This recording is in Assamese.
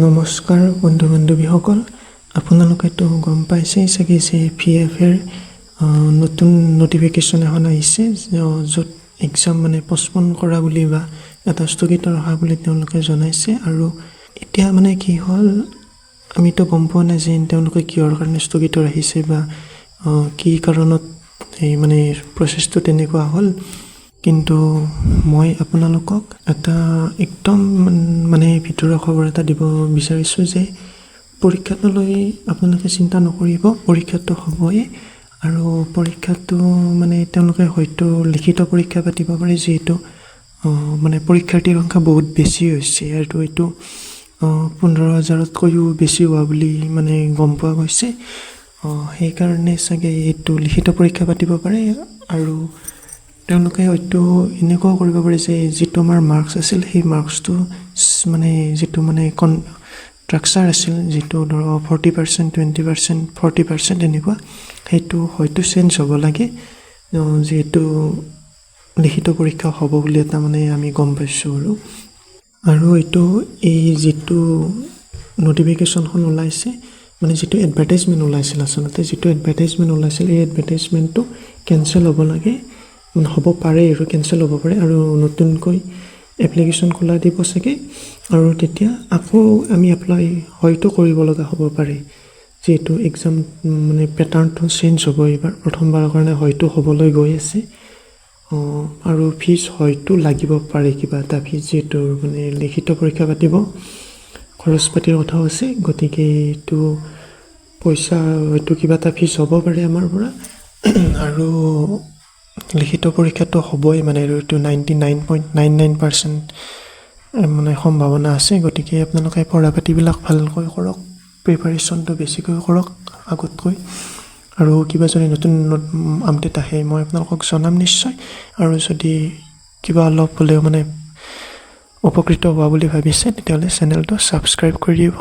নমস্কাৰ বন্ধু বান্ধৱীসকল আপোনালোকেতো গম পাইছেই চাগে যে VFA নতুন নোটিফিকেশ্যন এখন আহিছে য'ত এক্সাম মানে পষ্টপন কৰা বুলি বা এটা স্থগিত ৰখা বুলি তেওঁলোকে জনাইছে আৰু এতিয়া মানে কি হ'ল আমিতো গম পোৱা নাই যে তেওঁলোকে কিহৰ কাৰণে স্থগিত ৰাখিছে বা কি কাৰণত এই মানে প্ৰচেছটো তেনেকুৱা হ'ল কিন্তু মই আপোনালোকক এটা একদম মানে ভিতৰৰ খবৰ এটা দিব বিচাৰিছোঁ যে পৰীক্ষাটো লৈ আপোনালোকে চিন্তা নকৰিব পৰীক্ষাটো হ'বই আৰু পৰীক্ষাটো মানে তেওঁলোকে হয়তো লিখিত পৰীক্ষা পাতিব পাৰে যিহেতু মানে পৰীক্ষাৰ্থীৰ সংখ্যা বহুত বেছি হৈছে আৰু এইটো 15,000তকৈও বেছি হোৱা বুলি মানে গম পোৱা গৈছে সেইকাৰণে চাগে এইটো লিখিত পৰীক্ষা পাতিব পাৰে আৰু তেওঁলোকে হয়তো এনেকুৱাও কৰিব পাৰে যে যিটো আমাৰ মাৰ্কছ আছিল সেই মাৰ্কছটো মানে যিটো মানে স্ট্ৰাকচাৰ আছিল যিটো ধৰক 40% 20% 40% এনেকুৱা সেইটো হয়তো চেঞ্জ হ'ব লাগে যিহেতু লিখিত পৰীক্ষা হ'ব বুলি এটা মানে আমি গম পাইছোঁ আৰু এইটো এই যিটো নটিফিকেশ্যনখন ওলাইছে মানে যিটো এডভাৰটাইজমেণ্ট ওলাইছিল আচলতে যিটো এডভাৰটাইজমেণ্ট ওলাইছিল এই এডভাৰটাইজমেণ্টটো কেঞ্চেল হ'ব লাগে মানে হ'ব পাৰে আৰু কেঞ্চেল হ'ব পাৰে আৰু নতুনকৈ এপ্লিকেশ্যন খোলা দিব চাগে আৰু তেতিয়া আকৌ আমি এপ্লাই হয়তো কৰিব লগা হ'ব পাৰে যিহেতু এক্সাম মানে পেটাৰ্ণটো চেঞ্জ হ'ব এইবাৰ প্ৰথমবাৰৰ কাৰণে হয়তো হ'বলৈ গৈ আছে আৰু ফিজ হয়তো লাগিব পাৰে কিবা এটা ফিজ যিহেতু মানে লিখিত পৰীক্ষা পাতিব খৰচ পাতিৰ কথাও আছে গতিকে এইটো পইচা হয়তো কিবা এটা ফিজ হ'ব পাৰে আমাৰ পৰা আৰু লিখিত পৰীক্ষাটো হ'বই মানে এইটো 99.99% মানে সম্ভাৱনা আছে গতিকে আপোনালোকে পঢ়া পাতিবিলাক ভালকৈ কৰক প্ৰিপাৰেশ্যনটো বেছিকৈ কৰক আগতকৈ আৰু কিবা যদি নতুন আপডেট আহে মই আপোনালোকক জনাম নিশ্চয় আৰু যদি কিবা অলপ হ'লেও মানে উপকৃত হোৱা বুলি ভাবিছে তেতিয়াহ'লে চেনেলটো ছাবস্ক্ৰাইব কৰি দিব